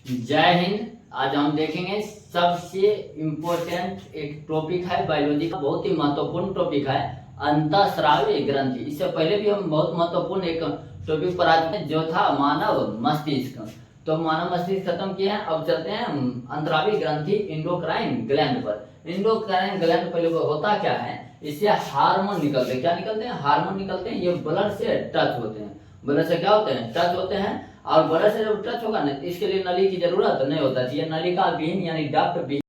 जय हिंद। आज हम देखेंगे सबसे इम्पोर्टेंट एक टॉपिक है बायोलॉजी का, बहुत ही महत्वपूर्ण टॉपिक है अंतःस्रावी ग्रंथि। इससे पहले भी हम बहुत महत्वपूर्ण एक टॉपिक पर आते हैं जो था मानव मस्तिष्क। तो मानव मस्तिष्क खत्म किए हैं, अब चलते हैं अंतःस्रावी ग्रंथि इंडोक्राइन ग्लैंड पर। इंडोक्राइन ग्लैंड पहले होता क्या है, इससे हार्मोन निकलते हैं। क्या निकलते हैं? हार्मोन निकलते हैं। ये ब्लड से टच होते हैं। ब्लड से क्या होते हैं? टच होते हैं। और ब्लड से जब टच होगा ना, इसके लिए नली की जरूरत नहीं होता चाहिए। नलिका विहीन यानी डक्ट विहीन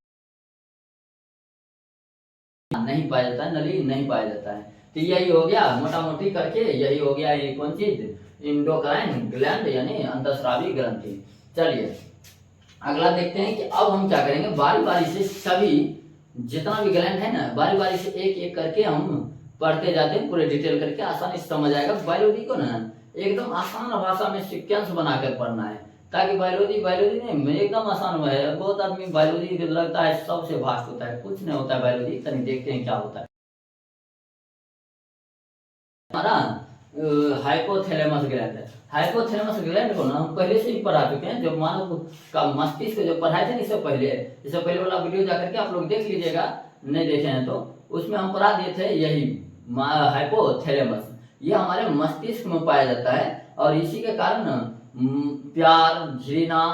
नहीं पाया जाता है, नली नहीं पाया जाता है। तो यही हो गया मोटा मोटी करके, यही हो गया ये कौन चीज, इंडोक्राइन ग्लैंड यानी अंतःस्रावी ग्रंथि। चलिए अगला देखते हैं कि अब हम क्या करेंगे, बारी बारी से सभी जितना भी ग्लैंड है ना, बारी बारी से एक एक करके हम पढ़ते जाते हैं, पूरे डिटेल करके, आसानी से समझ आएगा। बायोलॉजी को ना एकदम आसान भाषा में सीक्वेंस बनाकर पढ़ना है, ताकि बायोलॉजी बायोलॉजी नहीं एकदम आसान है। बहुत आदमी बायोलॉजी लगता है सबसे भास्ट होता है, कुछ नहीं होता है बायोलॉजी। तनी देखते हैं क्या होता है। हमारा हाइपोथैलेमस ग्लैंड है। हाइपोथैलेमस ग्लैंड को ना हम पहले से ही पढ़ा चुके हैं, जब मानव का मस्तिष्क जो पढ़ाए थे इससे पहले वाला वीडियो जाकर के आप लोग देख लीजिएगा, नहीं देखे हैं तो उसमें हम पढ़ा दिए थे यही हाइपोथैलेमस। ये हमारे मस्तिष्क में पाया जाता है और इसी के कारण प्यार, घृणा,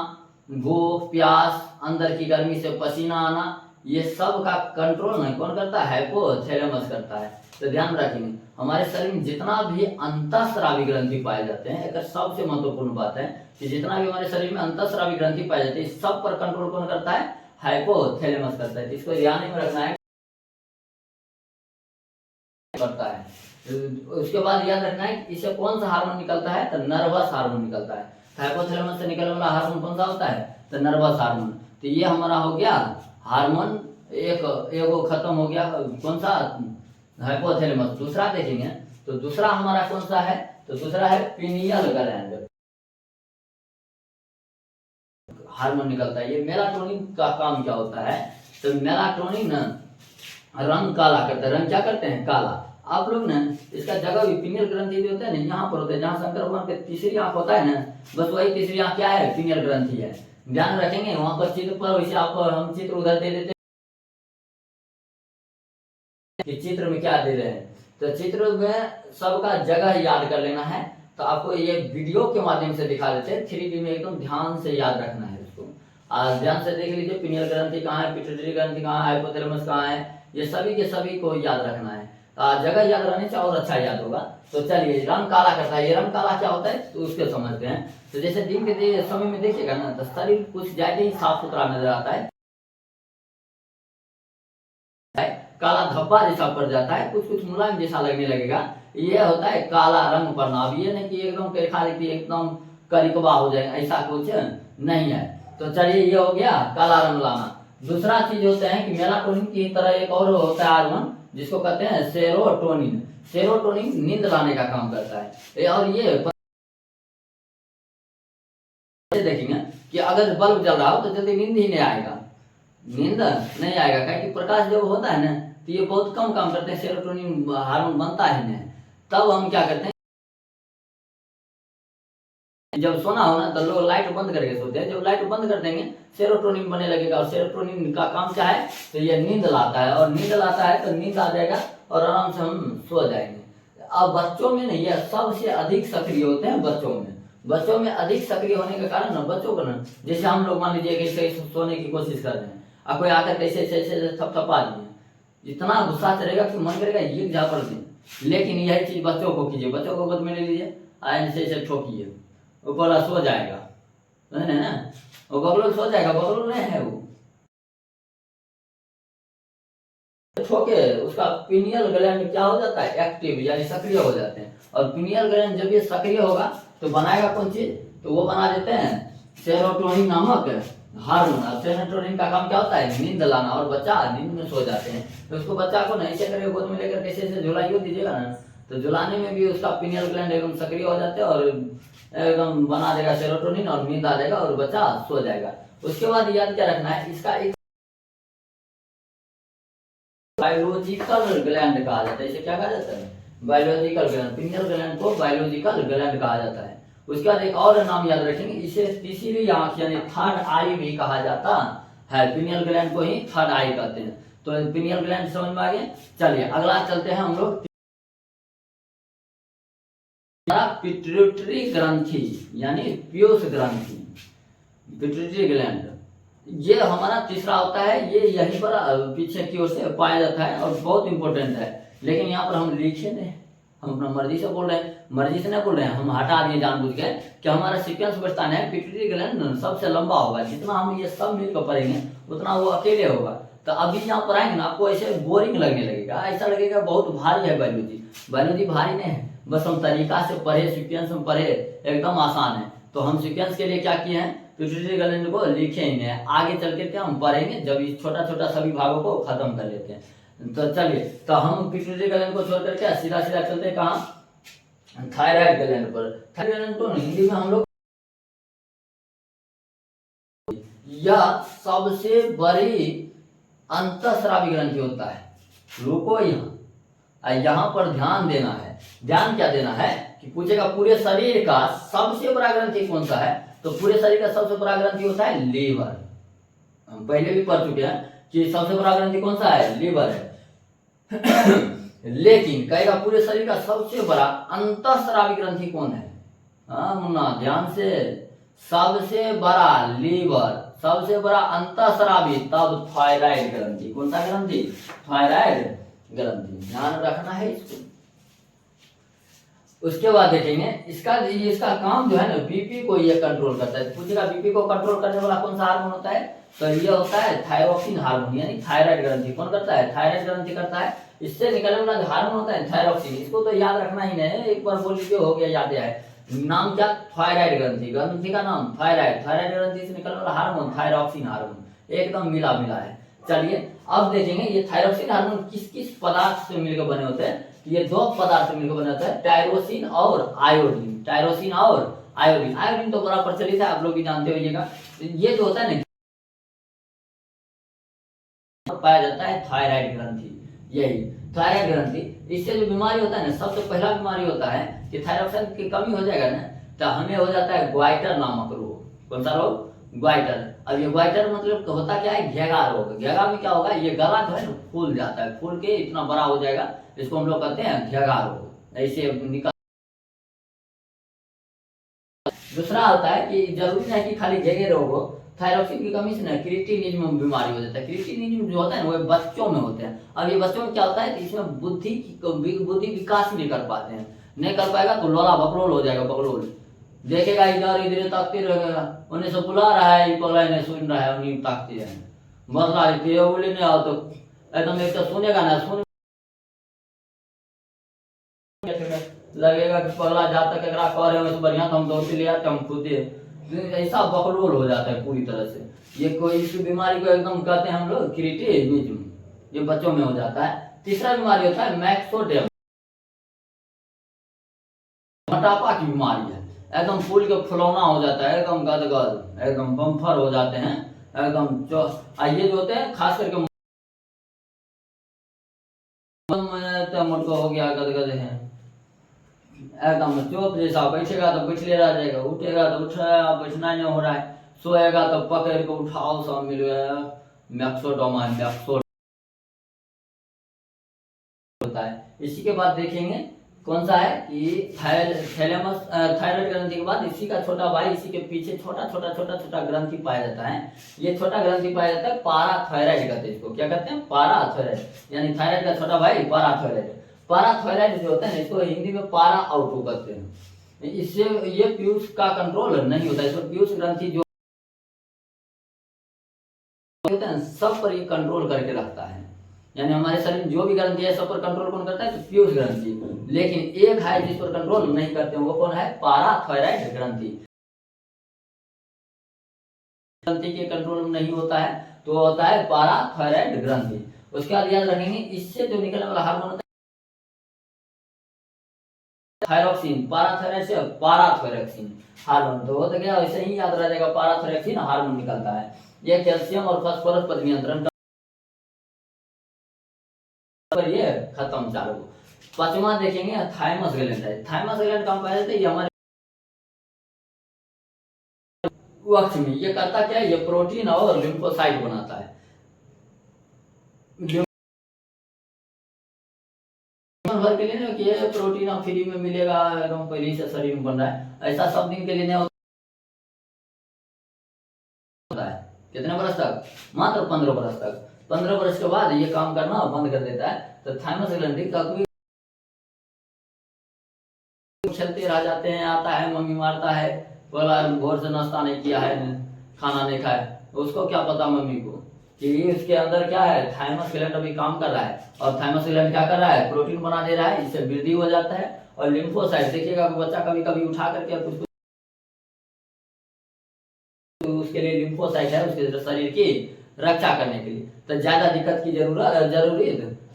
भूख, प्यास, अंदर की गर्मी से पसीना आना, ये सब का कंट्रोल नहीं कौन करता है? हाइपोथैलेमस करता है। तो ध्यान रखेंगे, हमारे शरीर में जितना भी अंतःस्रावी ग्रंथि पाए जाते हैं, एक सबसे महत्वपूर्ण बात है कि जितना भी हमारे शरीर में अंतःस्रावी ग्रंथि पाए जाते हैं, सब पर कंट्रोल कौन करता है? हाइपोथैलेमस करता है। इसको ध्यान में रखना है, करता है। उसके बाद याद रखना है कि इससे कौन सा हार्मोन निकलता है? तो नर्वस हार्मोन निकलता है। हाइपोथैलेमस से निकलने वाला हार्मोन कौन सा होता है? तो नर्वस हार्मोन। तो ये हमारा हो गया हार्मोन, एक एगो खत्म हो गया। कौन सा? हाइपोथैलेमस। दूसरा देखेंगे तो दूसरा हमारा कौन सा है? तो दूसरा है पिनियल ग्लैंड। हार्मोन निकलता है। ये मेलाटोनिन का काम क्या होता है? तो मेलाटोनिन रंग काला करता है। रंग क्या करते हैं? काला। आप लोग ना इसका जगह भी पिनियल ग्रंथि भी होता है ना, यहाँ पर होता है जहाँ शंकर भगवान के तीसरी आंख होता है ना, बस वही तीसरी आंख क्या है? पिनियल ग्रंथि है। ध्यान रखेंगे वहां पर चित्र पर, वैसे आप हम चित्र उधर दे देते कि चित्र में क्या दे रहे हैं। तो चित्र में सबका जगह याद कर लेना है। तो आपको ये वीडियो के माध्यम से दिखा देते हैं 3D में, एकदम ध्यान से याद रखना है इसको। ध्यान से देख लीजिए, पिनियल ग्रंथि कहाँ है, पिट्यूटरी ग्रंथि कहाँ है, हाइपोथैलेमस कहाँ है, ये सभी के सभी को याद रखना है। जगह याद रहने से और अच्छा याद होगा। तो चलिए, रंग काला करता है। ये रंग काला क्या होता है तो उसको समझते हैं। तो जैसे दिन के समय में देखिएगा ना, तो शरीर कुछ ज्यादा ही साफ सुथरा नजर आता है, काला धब्बा जैसा पड़ जाता है, कुछ कुछ मुलायम जैसा लगने लगेगा। ये होता है काला रंग पड़ना। अब ये नहीं कि एकदम पेखा देखिए एकदम करिकबा हो जाए, ऐसा कुछ नहीं है। तो चलिए, ये हो गया काला रंग लाना। दूसरा चीज होता है कि मेलाटोनिन की तरह एक और होता है हार्मोन, जिसको कहते हैं सेरोटोनिन। सेरोटोनिन नींद लाने का काम करता है। और ये देखेंगे कि अगर बल्ब जल रहा हो तो जल्दी नींद ही नहीं आएगा, नींद नहीं आएगा, क्योंकि प्रकाश जब होता है ना, तो ये बहुत कम काम करते हैं, सेरोटोनिन हार्मोन बनता ही नहीं। तब हम क्या करते हैं, जब सोना हो ना तो लोग लाइट बंद करके सोते हैं। जब लाइट बंद कर देंगे सेरोटोनिन बने लगेगा, और सेरोटोनिन का काम क्या है? तो ये नींद लाता है, और नींद लाता है तो नींद आ जाएगा और आराम से हम सो जाएंगे। अब बच्चों में नहीं, ये सबसे अधिक सक्रिय होते हैं बच्चों में अधिक सक्रिय होने के कारण ना बच्चों को ना, जैसे हम लोग मान लीजिए कि सोने की कोशिश कर रहे हैं, अब कोई आकर कैसे ऐसे थपथपा दिए, इतना गुस्सा चलेगा कि मन करेगा ये झापड़ दें। लेकिन यही चीज बच्चों को कीजिए, बच्चों को गोद में ले लीजिए, ऐसे ठोकिए, वो बोला सो जाएगा, समझे ना? वो बबलू सो जाएगा, बबलू नहीं है वो। ठोके उसका पिनियल ग्लैंड क्या हो जाता है? एक्टिव यानी सक्रिय हो जाते हैं। और पिनियल ग्लैंड जब ये सक्रिय होगा तो बनाएगा कौन चीज? तो वो बना देते हैं सेरोटोनिन नामक हार्मोन। सेरोटोनिन का काम क्या होता है? नींद लाना, और बच्चा नींद में सो जाते हैं। तो उसको बच्चा को नहीं ऐसे करके गोद में लेकर कैसे झुलाइयो दीजिएगा ना, तो झुलाने में भी उसका पिनियल ग्लैंड एकदम सक्रिय हो जाते हैं और एकदम बना देगा सेरोटोनिन, और नींद आ जाएगा और बच्चा सो जाएगा। उसके बाद याद क्या रखना है, इसका एक बायोलॉजिकल ग्लैंड कहा जाता है। इसे क्या कहा जाता है? Biological gland. पिनियल ग्लैंड को बायोलॉजिकल ग्लैंड कहा जाता है। उसके बाद एक और नाम याद रखेंगे, इसे तीसरी आंख यानी थर्ड आई भी कहा जाता है। पिनियल ग्लैंड को ही थर्ड आई कहते हैं। तो पिनियल ग्लैंड समझ में आ गया। चलिए अगला चलते हैं हम लोग, पिट्यूटरी ग्रंथि यानी पीयूष ग्रंथि, पिट्यूटरी ग्लैंड, ये हमारा तीसरा होता है। ये यहीं पर पीछे की ओर से पाया जाता है और बहुत इंपॉर्टेंट है। लेकिन यहाँ पर हम लिखे नहीं, हम अपना मर्जी से बोल रहे हैं, मर्जी से नहीं बोल रहे हैं, हम हटा दिए जानबूझ के कि हमारा सीक्वेंस बचता है पिट्यूटरी ग्लैंड सबसे लंबा होगा। जितना हम ये सब मिलकर पढ़ेंगे उतना वो अकेले होगा। तो अभी यहाँ पर आएंगे ना, आपको ऐसे बोरिंग लगने लगेगा, ऐसा लगेगा बहुत भारी है बायोलॉजी। बायोलॉजी भारी नहीं है, बस हम तरीका से पढ़े, सीक्वेंस में पढ़े, एकदम आसान है। तो हम सीक्वेंस के लिए क्या किए हैं, पिट्यूटरी ग्लैंड को लिखे ही नहीं, आगे चल के क्या हम पढ़ेंगे जब इस छोटा छोटा सभी भागों को खत्म कर लेते हैं। तो चलिए, तो हम पिट्यूटरी ग्लैंड को छोड़ करके सीधा सीधा चलते हैं कहाँ, थायराइड ग्लैंड पर। थायराइड ग्लैंड को हिंदी में हम लोग, यह सबसे बड़ी अंतःस्रावी ग्रंथि होता है। रुको, यहाँ पर ध्यान देना है। ध्यान क्या देना है कि पूछेगा पूरे शरीर का सबसे बड़ा ग्रंथि कौन सा है, तो पूरे शरीर का सबसे बड़ा ग्रंथि होता है लीवर। हम पहले भी पढ़ चुके हैं कि सबसे बड़ा ग्रंथि कौन सा है, लीवर है। लेकिन कहेगा पूरे शरीर का सबसे बड़ा अंतःस्रावी ग्रंथि कौन है। हाँ मुन्ना ध्यान से, सबसे बड़ा लीवर, सबसे बड़ा अंतःस्रावी, तब थायराइड ग्रंथि। कौन सा ग्रंथि, थायराइड ग्रंथि, ध्यान रखना है इसको। उसके बाद देखेंगे इसका काम जो है ना, बीपी को ये कंट्रोल करता है। पूछेगा बीपी को कंट्रोल करने वाला कौन सा हार्मोन होता है, तो ये होता है थायरोक्सिन हार्मोन, यानी थायराइड ग्रंथि। कौन करता है, थायराइड ग्रंथि करता है। इससे निकलने वाला जो हार्मोन होता है थायरोक्सिन, इसको तो याद रखना ही नहीं है, एक बार बोल लीजिए हो गया, याद है। नाम क्या, थायराइड ग्रंथि, ग्रंथि का नाम थायराइड। थायराइड ग्रंथि से निकलने वाला हार्मोन थायरोक्सिन हार्मोन, एकदम मिला मिला है। चलिए अब देखेंगे ये थायरोक्सिन हार्मोन किस किस पदार्थ से मिलकर बने होते हैं। ये दो पदार्थ से मिलकर बने होते हैं, टायरोसिन और आयोडीन। टायरोसिन और आयोडीन, आयोडीन तो बड़ा प्रचलित है, आप लोग भी जानते होइएगा। ये जो होता है ना, पाया जाता है थायराइड ग्रंथि, यही थायराइड ग्रंथि। इससे जो बीमारी होता है ना, सबसे पहला बीमारी होता है कि थायरोक्सिन की कमी हो जाएगा ना, तो हमें हो जाता है ग्वाइटर नामक रोग। कौन सा रोग, ग्वाइटर। अब ये ग्वाइटर मतलब तो होता क्या है, घेगा रोग। घेगा में क्या होगा, ये गला जो है ना फूल जाता है, फूल के इतना बड़ा हो जाएगा, इसको हम लोग कहते हैं घेगा रोग। ऐसे निकल। दूसरा होता है कि जरूरी नहीं कि खाली घेगे रोग हो, थायरोक्सिन की कमी से ना क्रिएटिनिज्म बीमारी हो जाता है। क्रिएटिनिज्म जो होता है ना, वो बच्चों में होते हैं। अब ये बच्चों में क्या होता है कि इसमें बुद्धि विकास नहीं कर पाते हैं, नहीं कर पाएगा तो लोला बकलोल हो जाएगा। बकलोल देखेगा इधर इधर ताकते रहेगा, उन्हें सब बुला रहा है, पगला नहीं सुन रहा है, उन्हें ताकते हैं, मसला बोले नहीं आओ तो एकदम एक तो सुनेगा ना, सुन लगेगा कि पगला जब तक एकरा कह रहे हो बढ़िया तो हम दौड़ के ले आते, हम खुद ऐसा बकलोल हो जाता है पूरी तरह से। ये कोई इस बीमारी को एकदम कहते हैं हम लोग क्रिएटिनिज्म, ये बच्चों में हो जाता है। तीसरा बीमारी होता है मैक्सोडेम, मोटापा की बीमारी है। एकदम फूल के फुलौना हो जाता है, एकदम गदगद, एकदम बम्फर हो जाते हैं एकदम। ये जो होते हैं खास करके मोटको हो गया, गदगद है एकदम, चोप जैसा, बैठेगा तो बैठले रह जाएगा, उठेगा तो उठा, बैठना नहीं हो रहा है, सोएगा तो पकड़ के उठाओ, सब मिल गया मैक्सोडोमा, मैक्सो होता है। इसी के बाद देखेंगे कौन सा है कि थैलेमस, थायराइड ग्रंथि के बाद इसी का छोटा भाई, इसी के पीछे छोटा छोटा छोटा छोटा ग्रंथि पाया जाता है। ये छोटा ग्रंथि पाया जाता है पाराथायराइड कहते हैं इसको। क्या कहते हैं, पाराथायराइड, यानी थायराइड का छोटा भाई पाराथायराइड। पाराथायराइड जो होता है इसको हिंदी में पारा आउटो कहते हैं। इससे ये पीयूष का कंट्रोल नहीं होता, इसको पीयूष ग्रंथि जो होता है सब पर ये कंट्रोल करके रखता है। यानी हमारे शरीर जो भी ग्रंथि है सब पर कंट्रोल कौन करता है, तो पीयूष ग्रंथि। लेकिन एक है जिस पर कंट्रोल नहीं करते हैं, वो कौन है, पाराथायराइड ग्रंथि। ग्रंथि के कंट्रोल में नहीं होता है तो होता है पाराथायराइड ग्रंथि। उसके बाद याद रखेंगे इससे जो निकलने वाला हार्मोन होता है थायरोक्सिन, पाराथायराइड से पाराथायरोक्सिन हार्मोन। तो होता क्या, वैसे ही याद रह जाएगा, पाराथायरोक्सिन हार्मोन निकलता है। ये कैल्शियम और फास्फोरस पर नियंत्रण पर ये खत्म चालू। पांचवा देखेंगे थाइमस ग्लैंड है। थाइमस ग्लैंड कहाँ पाया जाता है, ये हमारे वक्त में ये करता क्या है, ये प्रोटीन और लिम्फोसाइट बनाता है। भर के लिए ना कि ये प्रोटीन अब फ्री में मिलेगा एकदम पहले से शरीर में बन रहा है, ऐसा सब दिन के लिए नहीं होता है। कितने बरस तक? मात्र 15 बरस तक। 15 बरस के बाद ये काम करना बंद कर देता है। तो थाइमस ग्लैंड का कोई चलते रह जाते हैं, आता है मम्मी मारता है, बोला भोर से नाश्ता नहीं किया है, खाना नहीं खाया, उसको क्या पता मम्मी को कि इसके अंदर क्या है, थाइमस ग्लैंड अभी काम कर रहा है। और थाइमस ग्लैंड क्या कर रहा है, प्रोटीन बना दे रहा है, इससे वृद्धि हो जाता है। और लिम्फोसाइट देखिएगा बच्चा कभी कभी उठा करके कुछ तो उसके लिए लिम्फोसाइट है उसके शरीर की रक्षा करने के लिए, तो ज्यादा दिक्कत की जरूरी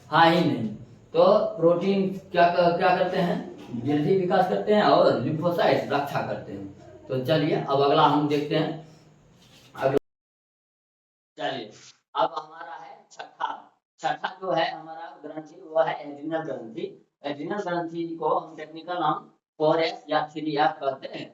हाँ ही नहीं। तो प्रोटीन क्या करते हैं, वृद्धि विकास करते हैं और लिम्फोसाइट रक्षा करते हैं। तो चलिए अब अगला हम देखते हैं। अगला चलिए अब हमारा है छठा। छठा जो है हमारा ग्रंथि वो है एड्रिनल ग्रंथि। एड्रिनल ग्रंथि को हम टेक्निकल नाम 4S या 3F कहते हैं।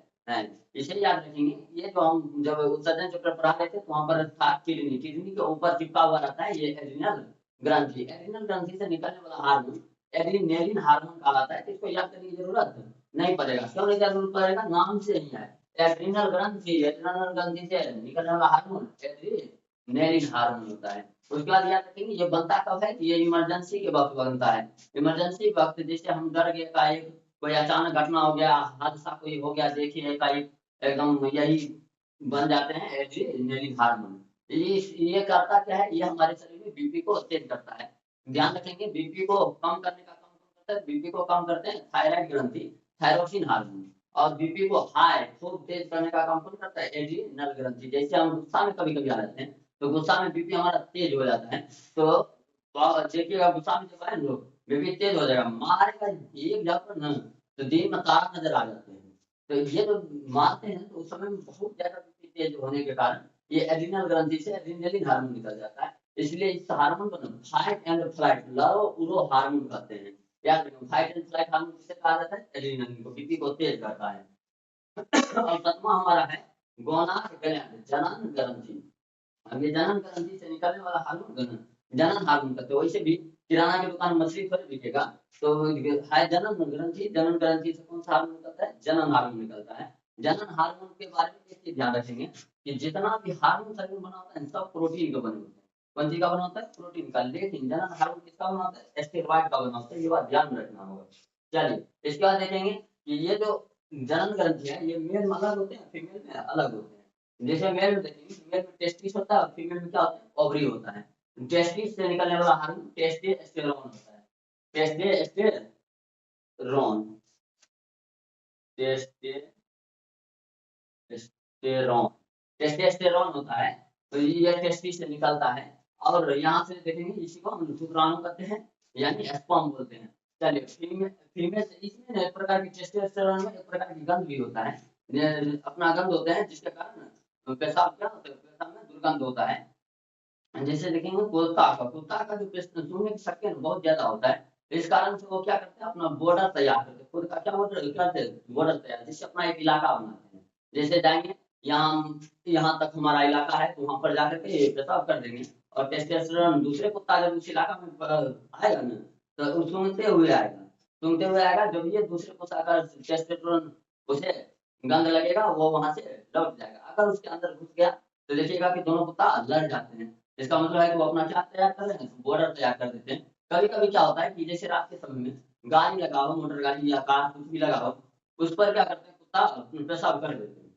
इसे याद रखेंगे, ये जो हम जब उत्सर्जन चक्र पढ़ा रहे थे तो वहां पर था किडनी, किडनी के ऊपर चिपका हुआ रहता है ये एड्रिनल ग्रंथि। एड्रिनल ग्रंथि से निकलने वाला हार्मोन एड्रीनलिन हार्मोन कहलाता है। इसको याद करने की जरूरत नहीं पड़ेगा, क्यों नहीं जरूरत पड़ेगा, नाम से ही है एड्रिनल ग्रंथि। एड्रिनल ग्रंथि से निकलने वाला हार्मोन एड्रीनलिन हार्मोन होता है। उसके बाद याद रखेंगे ये बनता कब है, ये इमरजेंसी के वक्त बनता है। इमरजेंसी वक्त जैसे हम डर गए, एकाएक कोई अचानक घटना हो गया, हादसा कोई हो गया, देखिए एकाएक एकदम यही बन जाते हैं एड्रीनलिन हार्मोन। ये करता क्या है, ये हमारे शरीर में बीपी को तेज करता है। ध्यान रखेंगे बीपी को कम करने का काम कौन करता है, बीपी को कम करते हैं थायराइड ग्रंथि, थायरोसिन हार्मोन। और बीपी को हाई खूब तेज करने का काम कौन करता है, एड्रीनल ग्रंथि। जैसे हम गुस्सा में कभी कभी आ जाते हैं तो गुस्सा में बीपी हमारा तेज हो जाता है। तो देखिएगा गुस्सा में जब आए लोग बीपी तेज हो जाएगा, मारेगा एक जगह पर न तो दिन में तारा नजर आ जाते हैं। तो ये जो मारते हैं तो उस समय में बहुत ज्यादा बीपी तेज होने के कारण ये एड्रिनल ग्रंथि से एड्रिनलिन हार्मोन निकल जाता है। इसलिए इस हार्मोन को फाइट एंड फ्लाइट लड़ो उड़ो हार्मोन कहते हैं। याद रखें फाइट एंड फ्लाइट हार्मोन किसे कहा जाता है, एड्रिनलिन को, बीपी को तेज करता है। और सातवां हमारा है गोनाड ग्लैंड, जनन ग्रंथि। अब ये जनन ग्रंथि से निकलने वाला हार्मोन जनन हार्मोन कहते हैं। वैसे भी किराना की दुकान मछली थोड़ी बिकेगा, तो है जनन ग्रंथि। जनन ग्रंथि से कौन सा हार्मोन निकलता है, जनन हार्मोन निकलता है। जनन हार्मोन के बारे में एक चीज ध्यान रखेंगे कि जितना भी हार्मोन शरीर में बना होता है सब प्रोटीन का बने होते हैं। कौन चीज का बना होता है, प्रोटीन का। लेकिन जनन हार्मोन किसका बना होता है, स्टेरॉइड का बना होता है। ये बात ध्यान में रखना होगा। चलिए इसके बाद देखेंगे कि ये जो जनन ग्रंथि है ये मेल में अलग होते हैं, फीमेल में अलग होते हैं। जैसे मेल में देखेंगे, फीमेल में टेस्टिस होता है और फीमेल में क्या होता है, ओवरी होता है। टेस्टिस से निकलने वाला हार्मोन टेस्टोस्टेरोन होता है। टेस्टोस्टेरोन टेस्टोस्टेरोन टेस्टोस्टेरोन होता है। तो ये टेस्टिस से निकलता है। और यहाँ से देखेंगे इसी को हम शुक्राणु कहते हैं, यानी स्पर्म बोलते हैं। चलिए फीमेल फीमेल इसमें एक प्रकार की टेस्टोस्टेरोन में एक प्रकार की गंध भी होता है। अपना गंध होता है जिसके कारण पेशाब क्या होता है, पेशाब में दुर्गंध होता है। जैसे देखेंगे कुत्ता का जो सूंघने की शक्ति बहुत ज्यादा होता है। इस कारण से वो क्या करते हैं, अपना बॉर्डर तैयार करते हैं, खुद का क्या बॉर्डर करते हैं, बॉर्डर तैयार, जिससे अपना एक इलाका बनाते हैं। जैसे जाएंगे यहाँ तक हमारा इलाका है तो वहां पर जाकर के ये पेशाब कर देंगे। और टेस्टोस्टेरोन दूसरे कुत्ता जब उस इलाका में आएगा ना तो वो सूंघते हुए आएगा। जब ये दूसरे कुत्ता का टेस्टोस्टेरोन उसे गंध लगेगा वो वहां से लौट जाएगा। अगर उसके अंदर घुस गया तो देखिएगा कि दोनों कुत्ता लड़ जाते हैं। इसका मतलब है कि वो अपना क्या तैयार कर रहे हैं, बॉर्डर तैयार कर देते हैं। कभी कभी क्या होता है कि जैसे रात के समय में गाड़ी लगा हो, मोटर गाड़ी या कार कुछ भी लगा हो, उस पर क्या करते हैं कुत्ता पेशाब कर देते हैं।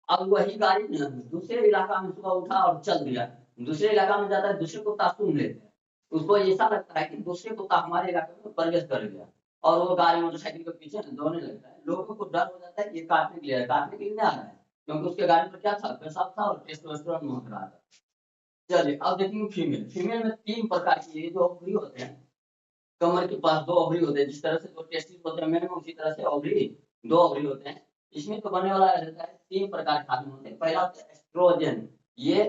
अब वही गाड़ी न दूसरे इलाका में सुबह उठा और चल दिया, दूसरे इलाका में जाता है, दूसरे कुत्ता सुन लेते हैं। उसको ऐसा लगता है कि दूसरे कुत्ता हमारे इलाके में प्रवेश कर गया और वो गाड़ी मोटरसाइकिल के पीछे दौड़ने लगता है। लोगों को डर हो जाता है कि ये काटने के लिए नहीं आ रहा है, क्योंकि उसके गाड़ी पर क्या था, पेशाब था और टेस्टोस्टेरोन महक रहा था। चलिए अब देखेंगे फीमेल। फीमेल में 3 प्रकार की ये जो ओवरी होते हैं, कमर के पास 2 ओवरी होते हैं। जिस तरह से 2 टेस्टिस होते हैं मेल में, उसी तरह से ओवरी 2 ओवरी होते हैं। इसमें तो बनने वाला रहता है 3 प्रकार के हार्मोन होते हैं। पहला होता है एस्ट्रोजन, ये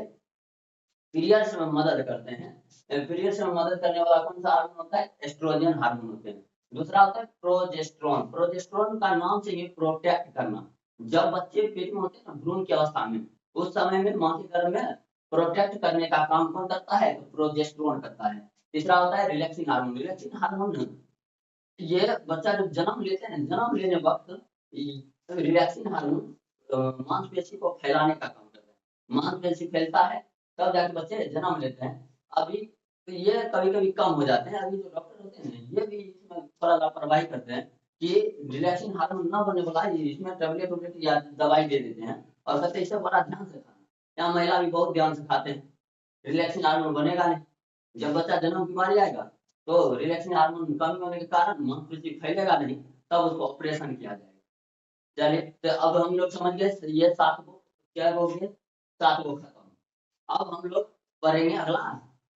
पीरियड्स में मदद करते हैं। पीरियड्स में मदद करने वाला कौन सा हार्मोन होता है, एस्ट्रोजन हार्मोन होते हैं। दूसरा होता है प्रोजेस्टेरोन। प्रोजेस्टेरोन का नाम से ये प्रोटेक्ट करना, जब बच्चे पेट में होते हैं ना भ्रूण की अवस्था में, उस समय में माँ के गर्भ में प्रोटेक्ट करने का काम कौन करता है? तो प्रोजेस्टेरोन करता है। तीसरा होता है रिलैक्सिंग हार्मोन। रिलैक्सिंग हार्मोन ये बच्चा जब जन्म लेते हैं, जन्म लेने वक्त रिलैक्सिंग हार्मोन मांसपेशी को फैलाने का काम करता है। मांसपेशी फैलता है तब जाके बच्चे जन्म लेते हैं। अभी तो ये कभी कभी कम हो जाते हैं। अभी जो डॉक्टर होते हैं ना ये भी इसमें थोड़ा लापरवाही करते हैं कि रिलैक्सिंग हार्मोन ना बनने वाला है, इसमें टेबलेट उबलेट या दवाई दे देते हैं और कहते हैं इसे बड़ा ध्यान से खाना। यहाँ महिला भी बहुत ध्यान से खाते हैं, रिलैक्सिंग हार्मोन बनेगा नहीं। जब बच्चा जन्म के बाद जाएगा तो रिलैक्सिंग हार्मोन कमी होने के कारण मांसपेशी फैलेगा नहीं, तब उसको ऑपरेशन किया जाएगा। चलिए तो अब हम लोग समझ गए ये 7 को क्या हो गए, 7 को खत्म। अब हम लोग पढ़ेंगे अगला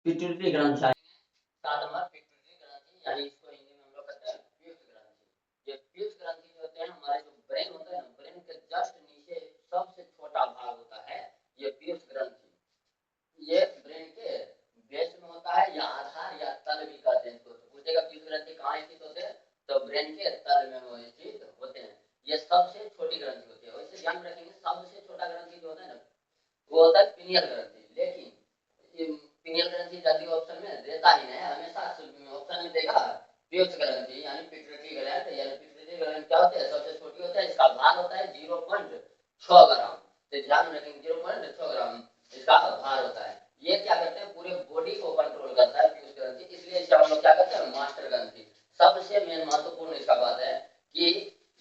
पिट्यूटरी ग्रंथि। 7 नंबर पिट्यूटरी ग्रंथि, यानी इसको हिंदी में हम लोग कहते हैं पीयूष ग्रंथि। ये पीयूष ग्रंथि जो होते हैं हमारे जो ब्रेन होता है ना, ब्रेन के जस्ट नीचे सबसे छोटा भाग होता है ये पीयूष ग्रंथि। ये ब्रेन के बेस में होता है या आधार या तल भी कहते हैं इसको। तो पूछेगा पीयूष ग्रंथि कहाँ स्थित होते हैं, तो ब्रेन के तल में वो स्थित होते हैं। ये सबसे छोटी ग्रंथि होती है। वैसे ध्यान रखेंगे सबसे छोटा ग्रंथि जो होता है ना वो होता है पिनियल ग्रंथि। लेकिन ये पिनियल ग्रंथि जल्दी ऑप्शन में देता ही नहीं, हमेशा ऑप्शन में देगा पीयूष ग्रंथि यानी पिट्यूटरी ग्लैंड। यानी पिट्यूटरी ग्लैंड क्या होता है, सबसे छोटी होता है। इसका भार होता है 0.6 ग्राम। तो ध्यान रखेंगे 0.6 ग्राम इसका भार होता है। ये क्या करते हैं पूरे बॉडी को कंट्रोल करता है पीयूष ग्रंथि, इसलिए इसका हम लोग क्या करते हैं मास्टर ग्रंथि। सबसे मेन महत्वपूर्ण इसका बात है कि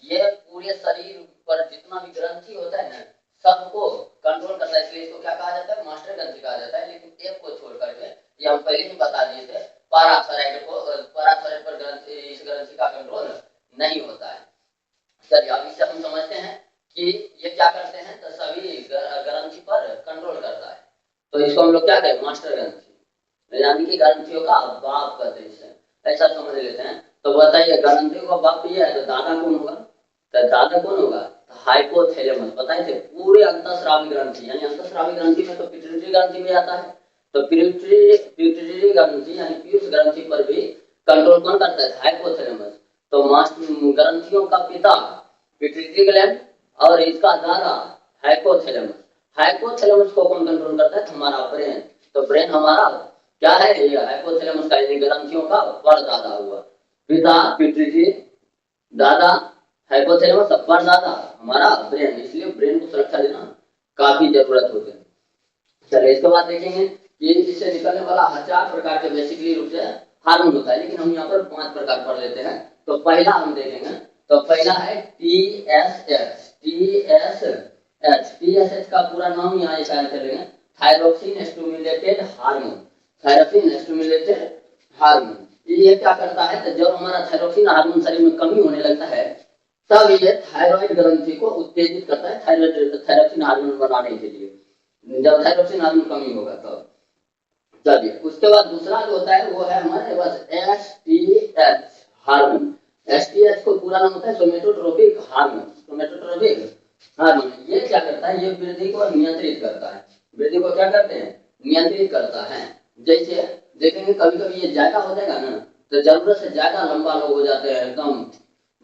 ये पूरे शरीर पर जितना भी ग्रंथि होता है ना सबको कंट्रोल करता है, इसलिए इसको क्या कहा जाता है मास्टर ग्रंथि कहा जाता है। लेकिन एक को छोड़ करके ये हम पहले ही बता दिए थे पाराथायराइड को, पाराथायराइड पर ग्रंथि इस ग्रंथि का कंट्रोल नहीं होता है। चलिए अब इससे हम समझते हैं कि ये क्या करते हैं, तो सभी ग्रंथि पर कंट्रोल करता है। तो इसको हम लोग क्या कहें मास्टर ग्रंथि, यानी कि ग्रंथियों का बाप कहते हैं इसे, ऐसा समझ लेते हैं। तो बताइए ग्रंथियों का बाप ये है तो दादा कौन होगा, तो दादा कौन होगा हाइपोथैलेमस। बताए थे पूरे अंतःस्रावी ग्रंथि, यानी अंतःस्रावी ग्रंथि में तो पिट्यूटरी ग्रंथि भी आता है। तो पिट्यूटरी ग्रंथि यानी पीयूष ग्रंथि पर भी कंट्रोल कौन करता है हाइपोथैलेमस। तो ग्रंथियों का पिता पिट्यूटरी ग्लैंड और इसका दादा हाइपोथैलेमस। हाइपोथैलेमस को कौन कंट्रोल करता है, हमारा ब्रेन। तो ब्रेन हमारा क्या है, ये हाइपोथैलेमस का ग्रंथियों का परदादा हुआ। पिता पिट्यूटरी, दादा हाइपोथैलेमस, परदादा हमारा ब्रेन, इसलिए ब्रेन को सुरक्षा देना काफी जरूरत होती है। चलिए इसके बाद देखेंगे कि इससे निकलने वाला 1000 प्रकार के बेसिकली रूप से हार्मोन होता है, लेकिन हम यहाँ पर 5 प्रकार पढ़ लेते हैं। तो पहला हम देखेंगे, तो पहला है TSH। TSH का पूरा नाम यहाँ शायद चलेंगे thyroxine stimulated hormone. Thyroxine stimulated hormone ये क्या करता है, तो जब हमारा थायरोक्सिन हार्मोन शरीर में कमी होने लगता है तब ये थायराइड ग्रंथि को उत्तेजित करता है थायरोक्सिन हार्मोन बनाने के लिए, जब थायरोक्सिन हार्मोन कमी होगा तब। चलिए उसके बाद दूसरा जो होता है वो है हमारे पास STH हार्मोन। STH को पूरा नाम होता है सोमेटोट्रोपिक हार्मोन। सोमेटोट्रोपिक हार्मोन ये क्या करता है, ये वृद्धि को नियंत्रित करता है। वृद्धि को क्या करते हैं, नियंत्रित करता है। जैसे देखेंगे कभी कभी ये ज्यादा हो जाएगा ना तो जरूरत से ज्यादा लंबा लोग हो जाते हैं, एकदम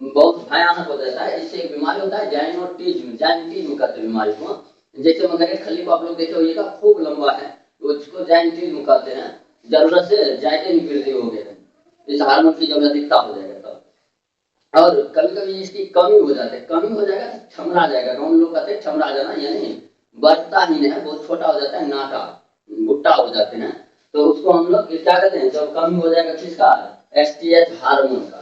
बहुत भयानक हो जाता है। इससे एक बीमारी होता है जाइनोटिज्म, जाइनटिज्म कहते हैं बीमारी को। जैसे मगरमच्छ खली को आप लोग देखे होइएगा खूब लंबा है, उसको जाइनटिज्म कहते हैं। जरूरत से ज्यादा ही वृद्धि हो गया है, इस हार्मोन की जब अधिकता हो जाएगा तब। और कभी कभी इसकी कमी हो जाती है, कमी हो जाएगा तो छमड़ा जाएगा। गाँव लोग कहते हैं छमड़ा जाना, यानी बढ़ता ही नहीं, बहुत छोटा हो जाता है, नाटा भुट्टा हो जाते हैं। तो उसको हम लोग क्या कहते हैं, जब कमी हो जाएगा किसका, STH हार्मोन का,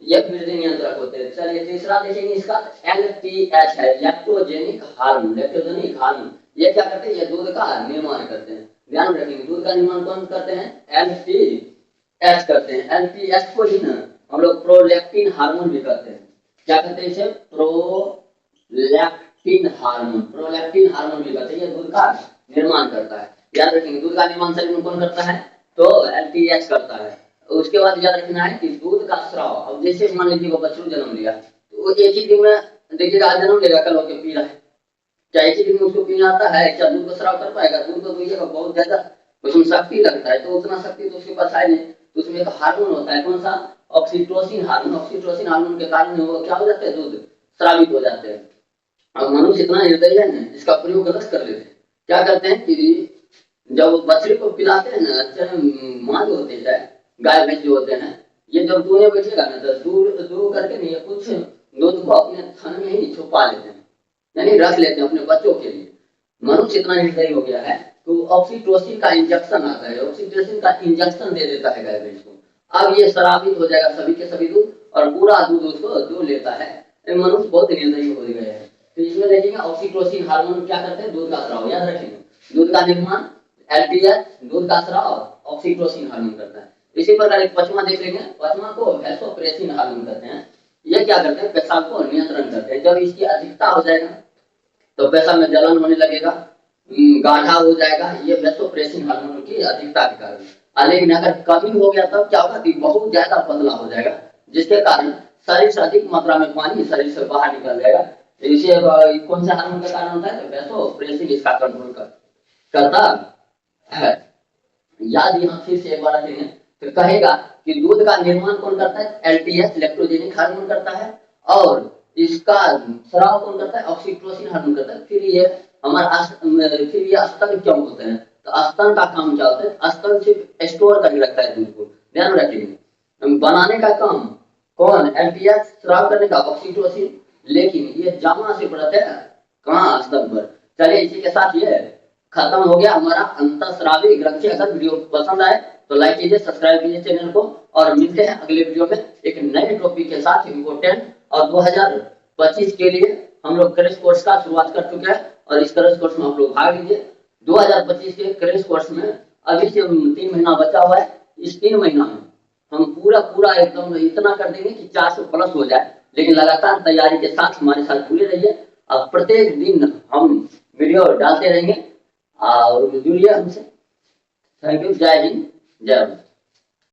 ये वृद्धि नियंत्रक होते हैं। चलिए तीसरा देखेंगे इसका LPH है, लैक्टोजेनिक हार्मोन। लैक्टोजेनिक हार्मोन ये क्या करते हैं, ये दूध का निर्माण करते हैं। ध्यान रखेंगे दूध का निर्माण कौन करते हैं, LPH करते हैं। LPH को ही ना हम लोग प्रोलैक्टिन हार्मोन भी कहते हैं। क्या कहते हैं इसे, प्रोलैक्टिन हार्मोन। प्रोलैक्टिन हार्मोन भी कहते हैं, ये दूध का निर्माण करता है। याद रखेंगे दूध का निर्माण शरीर में कौन करता है, तो LPH करता है। उसके बाद याद रखना है कि दूध का स्राव, अब जैसे मान लीजिए वो बच्चों जन्म लिया तो वो एक ही दिन में देखिएगा आज जन्म लेगा कल होकर पी रहा है, क्या एक ही दिन में उसको पीना आता है, क्या दूध को स्राव कर पाएगा, दूध को पीएगा बहुत ज्यादा उसमें शक्ति लगता है, तो उतना शक्ति तो उसके पास है नहीं। तो उसमें एक हार्मोन होता है कौन सा, ऑक्सीटोसिन हार्मोन। ऑक्सीटोसिन हार्मोन के कारण वो क्या हो जाते हैं, दूध स्रावित हो जाते हैं। अब मनुष्य इतना निर्दयी है ना, इसका प्रयोग गलत कर लेते हैं। क्या करते हैं कि जब बछड़ी को पिलाते हैं ना, अच्छा माँ जो होती है, गाय भैंस जो होते हैं, ये जब दूने बैठेगा ना तो दूर दूर करके नहीं, कुछ दूध को अपने थन में ही छुपा लेते हैं, यानी रख लेते हैं अपने बच्चों के लिए। मनुष्य इतना निर्दयी हो गया है तो ऑक्सीटोसिन का इंजेक्शन आता है, ऑक्सीटोसिन का इंजेक्शन दे देता है गाय भैंस को। अब ये शराबित हो जाएगा सभी के सभी दूध, और पूरा दूध उसको दूध लेता है। मनुष्य बहुत निर्दयी हो गया है। तो इसमें देखिएगा ऑक्सीटोसिन हार्मोन क्या करते हैं, दूध का स्राव, याद रखेंगे, दूध का निर्माण एलपीएस, दूध का स्राव ऑक्सीटोसिन हार्मोन करता है। इसी प्रकार एक पचमा देख लेंगे, पचमा को वैसोप्रेसिन हार्मोन करते हैं। ये क्या करते हैं, पेशाब को नियंत्रण करते हैं। जब इसकी अधिकता हो जाएगा तो पेशाब में जलन होने लगेगा, गाढ़ा हो जाएगा, ये वैसोप्रेसिन हार्मोन की अधिकता के कारण। लेकिन अगर कमी हो गया तब क्या होगा कि बहुत ज्यादा पतला हो जाएगा, जिसके कारण शरीर से अधिक मात्रा में पानी शरीर से बाहर निकल जाएगा। इसे कौन सा हार्मोन का कारण होता है, तो वैसोप्रेसिन इसका कंट्रोल करता है। याद यहाँ फिर से एक बार रखेंगे तो कहेगा कि दूध का निर्माण कौन करता है, एलटीएस लैक्टोजेनिक हार्मोन करता है, और इसका स्राव कौन करता है, ऑक्सीटोसिन हार्मोन करता है। फिर ये हमारा फिर ये स्तन क्यों होते हैं, तो स्तन का काम क्या होता है, स्तन सिर्फ स्टोर करके रखता है दूध को, ध्यान रखेंगे। बनाने का काम कौन, एलटीएस, स्राव करने का ऑक्सीटोसिन, लेकिन ये जमा से बढ़ते हैं कहाँ, स्तन पर। चलिए इसी के साथ ये खत्म हो गया हमारा अंतःस्रावी ग्रंथि। अगर वीडियो पसंद आए तो लाइक कीजिए, सब्सक्राइब कीजिए चैनल को, और मिलते हैं अगले वीडियो में एक नए टॉपिक के साथ इम्पोर्टेंट। और 2025 के लिए हम लोग क्रैश कोर्स का शुरुआत कर चुके हैं, और इस क्रैश कोर्स में आप लोग भाग लीजिए। 2025 के क्रैश कोर्स में अभी से 3 महीना बचा हुआ है। इस 3 महीना में हम पूरा एकदम इतना कर देंगे कि 400 प्लस हो जाए। लेकिन लगातार तैयारी के साथ हमारे साथ जुड़े रहिए, और प्रत्येक दिन हम वीडियो डालते रहेंगे, और जुड़िए हमसे। Thank you. जय हिंद, जय भारत।